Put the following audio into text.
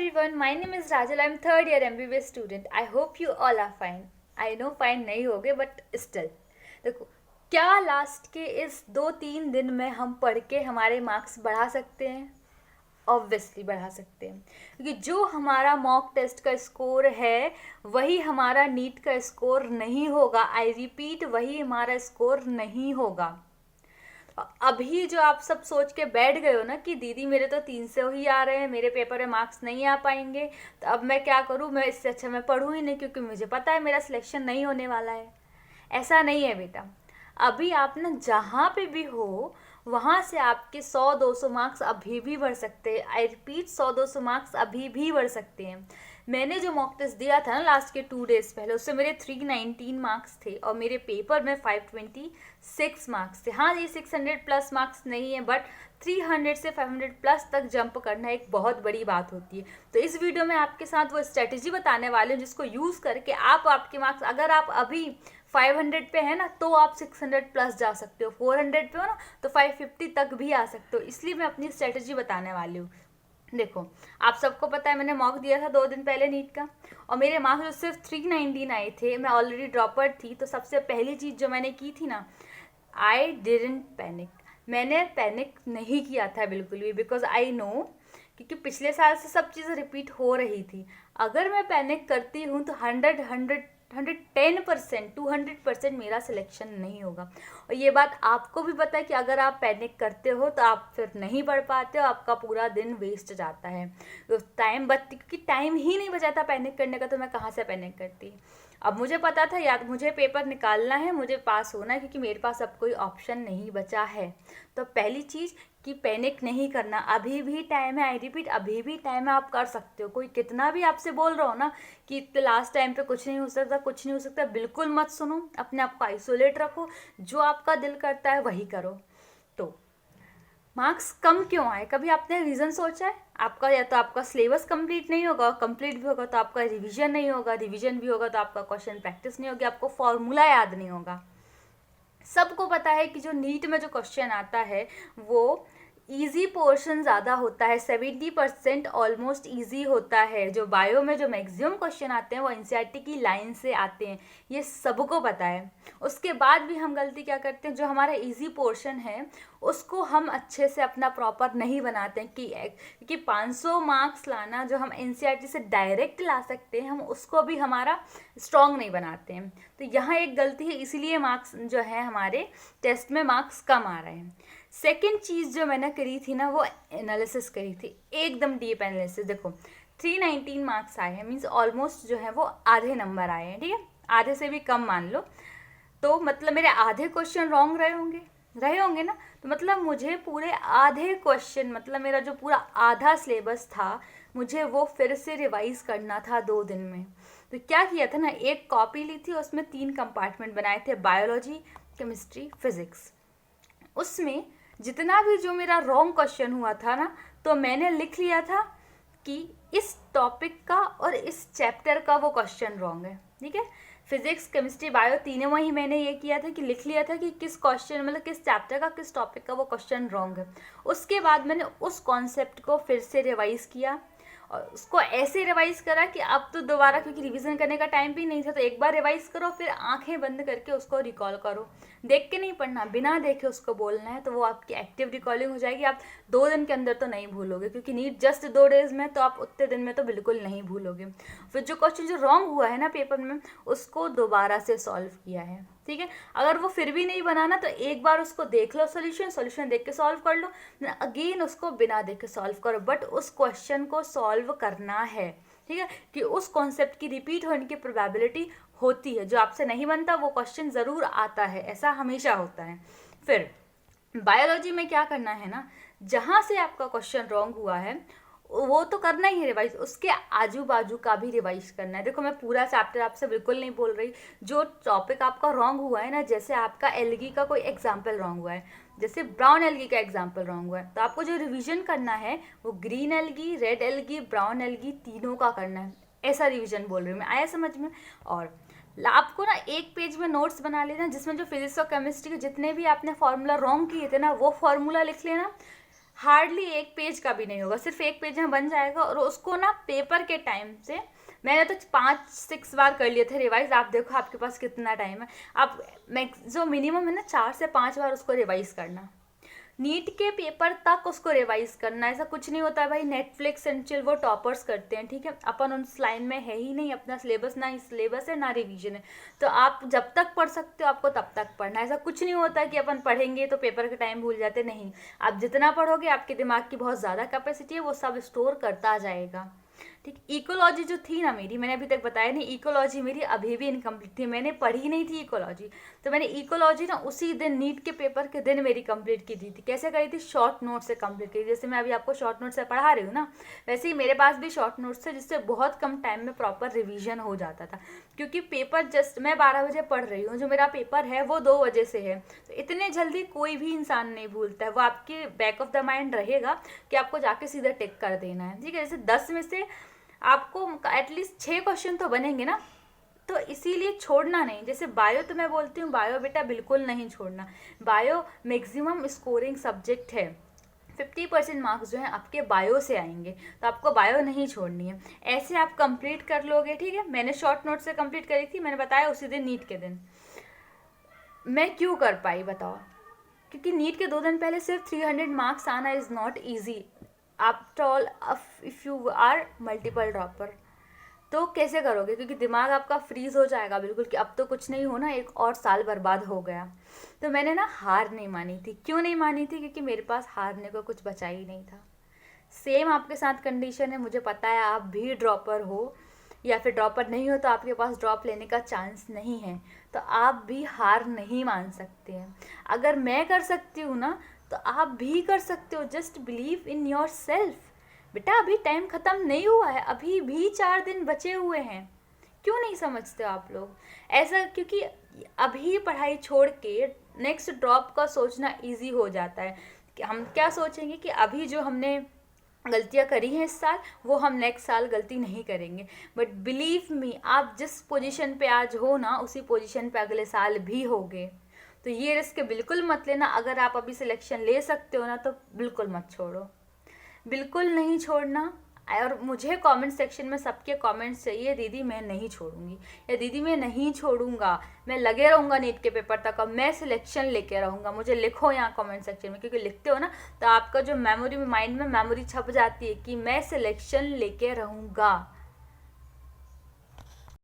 everyone, my name is Rajal. I'm third year MBBS student. I hope you all are fine. I know fine नहीं होगे but still. देखो, क्या last के इस 2-3 दिन में हम पढ़ के हमारे मार्क्स बढ़ा सकते हैं? ऑब्वियसली बढ़ा सकते हैं, क्योंकि जो हमारा मॉक टेस्ट का स्कोर है वही हमारा नीट का स्कोर नहीं होगा. आई रिपीट, वही हमारा स्कोर नहीं होगा. अभी जो आप सब सोच के बैठ गए हो ना कि दीदी मेरे तो 300 ही आ रहे हैं, मेरे पेपर में मार्क्स नहीं आ पाएंगे, तो अब मैं क्या करूं, मैं इससे अच्छा मैं पढ़ूं ही नहीं क्योंकि मुझे पता है मेरा सिलेक्शन नहीं होने वाला है. ऐसा नहीं है बेटा. अभी आप ना जहाँ पे भी हो वहाँ से आपके 100-200 मार्क्स अभी भी बढ़ सकते हैं. आई रिपीट, 100-200 मार्क्स अभी भी बढ़ सकते हैं. मैंने जो मॉक टेस्ट दिया था ना लास्ट के 2 डेज पहले, उससे मेरे 319 मार्क्स थे और मेरे पेपर में 526 मार्क्स थे. हाँ, ये 600 प्लस मार्क्स नहीं है, बट 300 से 500 प्लस तक जंप करना एक बहुत बड़ी बात होती है. तो इस वीडियो में आपके साथ वो स्ट्रेटेजी बताने वाले हूँ जिसको यूज़ करके आप आपके मार्क्स, अगर आप अभी 500 पे है ना तो आप 600 प्लस जा सकते हो, 400 पे हो ना तो 550 तक भी आ सकते हो. इसलिए मैं अपनी स्ट्रेटेजी बताने वाली हूँ. देखो, आप सबको पता है मैंने मॉक दिया था 2 दिन पहले नीट का, और मेरे मार्क्स जो सिर्फ 319 आए थे. मैं ऑलरेडी ड्रॉपर थी, तो सबसे पहली चीज़ जो मैंने की थी ना, आई डिडंट पैनिक. मैंने पैनिक नहीं किया था बिल्कुल भी, बिकॉज आई नो, क्योंकि पिछले साल से सब चीज़ें रिपीट हो रही थी. अगर मैं पैनिक करती हूँ तो 110%, 200% मेरा सिलेक्शन नहीं होगा. और ये बात आपको भी पता है कि अगर आप पैनिक करते हो तो आप फिर नहीं पढ़ पाते हो, आपका पूरा दिन वेस्ट जाता है. तो टाइम बचती, क्योंकि टाइम ही नहीं बचा था पैनिक करने का, तो मैं कहाँ से पैनिक करती. अब मुझे पता था यार मुझे पेपर निकालना है, मुझे पास होना है, क्योंकि मेरे पास अब कोई ऑप्शन नहीं बचा है. तो पहली चीज़ कि पैनिक नहीं करना. अभी भी टाइम है. आई रिपीट, अभी भी टाइम है, आप कर सकते हो. कोई कितना भी आपसे बोल रहा हो ना कि लास्ट टाइम पे कुछ नहीं हो सकता, कुछ नहीं हो सकता, बिल्कुल मत सुनो. अपने आप को आइसोलेट रखो. जो आपका दिल करता है वही करो. तो मार्क्स कम क्यों आए, कभी आपने रीज़न सोचा है? आपका या तो आपका सिलेबस कंप्लीट नहीं होगा, कंप्लीट भी होगा तो आपका रिवीजन नहीं होगा, रिवीजन भी होगा तो आपका क्वेश्चन प्रैक्टिस नहीं होगी, आपको फॉर्मूला याद नहीं होगा. सबको पता है कि जो नीट में जो क्वेश्चन आता है वो इजी पोर्शन ज़्यादा होता है. 70% ऑलमोस्ट इजी होता है. जो बायो में जो मैक्सिमम क्वेश्चन आते हैं वो एनसीईआरटी की लाइन से आते हैं, ये सबको पता है. उसके बाद भी हम गलती क्या करते हैं, जो हमारा इजी पोर्शन है उसको हम अच्छे से अपना प्रॉपर नहीं बनाते हैं. कि 500 मार्क्स लाना जो हम एनसीईआरटी से डायरेक्ट ला सकते हैं, हम उसको भी हमारा स्ट्रॉन्ग नहीं बनाते हैं. तो यहाँ एक गलती है, इसीलिए मार्क्स जो है हमारे टेस्ट में मार्क्स कम आ रहे हैं. सेकेंड चीज़ जो मैंने करी थी ना, वो एनालिसिस करी थी, एकदम डीप एनालिसिस. देखो, 319 मार्क्स आए हैं, मीन्स ऑलमोस्ट जो है वो आधे नंबर आए हैं. ठीक है, आधे से भी कम मान लो. तो मतलब मेरे आधे क्वेश्चन रॉन्ग रहे होंगे ना. तो मतलब मुझे पूरे आधे क्वेश्चन, मतलब मेरा जो पूरा आधा सिलेबस था, मुझे वो फिर से रिवाइज करना था 2 दिन में. तो क्या किया था ना, एक कॉपी ली थी, उसमें 3 कंपार्टमेंट बनाए थे, बायोलॉजी, केमिस्ट्री, फिजिक्स. उसमें जितना भी जो मेरा रॉन्ग क्वेश्चन हुआ था ना, तो मैंने लिख लिया था कि इस टॉपिक का और इस चैप्टर का वो क्वेश्चन रॉन्ग है. ठीक है, फिजिक्स, केमिस्ट्री, बायो तीनों में ही मैंने ये किया था कि लिख लिया था कि किस क्वेश्चन, मतलब किस चैप्टर का, किस टॉपिक का वो क्वेश्चन रॉन्ग है. उसके बाद मैंने उस कॉन्सेप्ट को फिर से रिवाइज़ किया, और उसको ऐसे रिवाइज़ करा कि अब तो दोबारा, क्योंकि रिवीजन करने का टाइम भी नहीं था, तो एक बार रिवाइज़ करो, फिर आंखें बंद करके उसको रिकॉल करो. देख के नहीं पढ़ना, बिना देखे उसको बोलना है, तो वो आपकी एक्टिव रिकॉलिंग हो जाएगी. आप 2 दिन के अंदर तो नहीं भूलोगे, क्योंकि नीट जस्ट 2 डेज में, तो आप उतने दिन में तो बिल्कुल नहीं भूलोगे. फिर जो क्वेश्चन जो रॉन्ग हुआ है ना पेपर में, उसको दोबारा से सॉल्व किया है. ठीक है, अगर वो फिर भी नहीं बनाना तो एक बार उसको देख लो, सॉल्यूशन देख के सॉल्व कर लो, अगेन उसको बिना देख के सॉल्व करो, बट उस क्वेश्चन को सॉल्व करना है. ठीक है, कि उस कॉन्सेप्ट की रिपीट होने की प्रोबेबिलिटी होती है. जो आपसे नहीं बनता वो क्वेश्चन ज़रूर आता है, ऐसा हमेशा होता है. फिर बायोलॉजी में क्या करना है ना, जहाँ से आपका क्वेश्चन रॉन्ग हुआ है वो तो करना ही है रिवाइज, उसके आजू बाजू का भी रिवाइज करना है. देखो, मैं पूरा चैप्टर आपसे बिल्कुल नहीं बोल रही. जो टॉपिक आपका रॉन्ग हुआ है ना, जैसे आपका एल्गी का कोई एग्जाम्पल रॉन्ग हुआ है, जैसे ब्राउन एल्गी का एग्जाम्पल रॉन्ग हुआ है, तो आपको जो रिवीजन करना है वो green algae, red algae, brown algae तीनों का करना है. ऐसा रिवीजन बोल रही हूँ मैं, आया समझ में? और आपको ना एक पेज में नोट्स बना लेना, जिसमें जो फिजिक्स और केमिस्ट्री के जितने भी आपने फार्मूला रॉन्ग किए थे ना, वो फार्मूला लिख लेना. हार्डली 1 पेज का भी नहीं होगा, सिर्फ 1 पेज में बन जाएगा। और उसको ना पेपर के टाइम से मैंने तो 5-6 बार कर लिए थे रिवाइज। आप देखो आपके पास कितना टाइम है, आप जो मिनिमम है ना 4 से 5 बार उसको रिवाइज करना, नीट के पेपर तक उसको रिवाइज करना। ऐसा कुछ नहीं होता है भाई नेटफ्लिक्स एंड चिल वो टॉपर्स करते हैं, ठीक है, अपन उस लाइन में है ही नहीं, अपना सिलेबस ना ही सिलेबस है ना रिवीजन है। तो आप जब तक पढ़ सकते हो आपको तब तक पढ़ना। ऐसा कुछ नहीं होता कि अपन पढ़ेंगे तो पेपर के टाइम भूल जाते, नहीं, आप जितना पढ़ोगे आपके दिमाग की बहुत ज़्यादा कैपेसिटी है, वो सब स्टोर करता जाएगा, ठीक। इकोलॉजी जो थी ना मेरी, मैंने अभी तक बताया नहीं, इकोलॉजी मेरी अभी भी इनकम्प्लीट थी, मैंने पढ़ी नहीं थी इकोलॉजी। तो मैंने इकोलॉजी ना उसी दिन नीट के पेपर के दिन मेरी कंप्लीट की थी। कैसे करी थी? शॉर्ट नोट से कंप्लीट की। जैसे मैं अभी आपको शॉर्ट नोट से पढ़ा रही हूँ ना, वैसे ही मेरे पास भी शॉर्ट नोट्स थे, जिससे बहुत कम टाइम में प्रॉपर रिविजन हो जाता था। क्योंकि पेपर जस्ट मैं 12 बजे पढ़ रही हूँ, जो मेरा पेपर है वो 2 बजे से है, तो इतने जल्दी कोई भी इंसान नहीं भूलता है। वो आपके बैक ऑफ द माइंड रहेगा कि आपको जाके सीधा टिक कर देना है, ठीक है। जैसे 10 में से आपको एटलीस्ट 6 क्वेश्चन तो बनेंगे ना, तो इसीलिए छोड़ना नहीं। जैसे बायो तो मैं बोलती हूँ बायो बेटा बिल्कुल नहीं छोड़ना, बायो मैक्सिमम स्कोरिंग सब्जेक्ट है, 50% मार्क्स जो हैं आपके बायो से आएंगे, तो आपको बायो नहीं छोड़नी है। ऐसे आप कंप्लीट कर लोगे, ठीक है। मैंने शॉर्ट नोट से कंप्लीट करी थी, मैंने बताया उसी दिन नीट के दिन। मैं क्यों कर पाई बताओ? क्योंकि नीट के 2 दिन पहले सिर्फ 300 मार्क्स आना is not easy after all if you are multiple dropper. तो कैसे करोगे? क्योंकि दिमाग आपका फ्रीज हो जाएगा बिल्कुल कि अब तो कुछ नहीं होना, एक और साल बर्बाद हो गया। तो मैंने ना हार नहीं मानी थी। क्यों नहीं मानी थी? क्योंकि मेरे पास हारने को कुछ बचा ही नहीं था। सेम आपके साथ कंडीशन है, मुझे पता है आप भी ड्रॉपर हो या फिर ड्रॉपर नहीं हो तो आपके पास ड्रॉप लेने का चांस नहीं है, तो आप भी हार नहीं मान सकते हैं। अगर मैं कर सकती हूँ ना तो आप भी कर सकते हो। Just believe in your self. बेटा अभी टाइम ख़त्म नहीं हुआ है, अभी भी 4 दिन बचे हुए हैं। क्यों नहीं समझते आप लोग ऐसा? क्योंकि अभी पढ़ाई छोड़ के नेक्स्ट ड्रॉप का सोचना इजी हो जाता है कि हम क्या सोचेंगे कि अभी जो हमने गलतियाँ करी हैं इस साल वो हम नेक्स्ट साल गलती नहीं करेंगे। बट बिलीव मी, आप जिस पोजीशन पे आज हो ना उसी पोजीशन पे अगले साल भी होगे। तो ये रिस्क बिल्कुल मत लेना। अगर आप अभी सिलेक्शन ले सकते हो ना तो बिल्कुल मत छोड़ो, बिल्कुल नहीं छोड़ना। और मुझे कमेंट सेक्शन में सबके कमेंट्स चाहिए, दीदी मैं नहीं छोड़ूंगी या दीदी मैं नहीं छोड़ूंगा, मैं लगे रहूँगा नीट के पेपर तक, अब मैं सिलेक्शन लेके रहूँगा। मुझे लिखो यहाँ कमेंट सेक्शन में, क्योंकि लिखते हो ना तो आपका जो मेमोरी में माइंड में मेमोरी छप जाती है कि मैं सिलेक्शन लेके रहूँगा।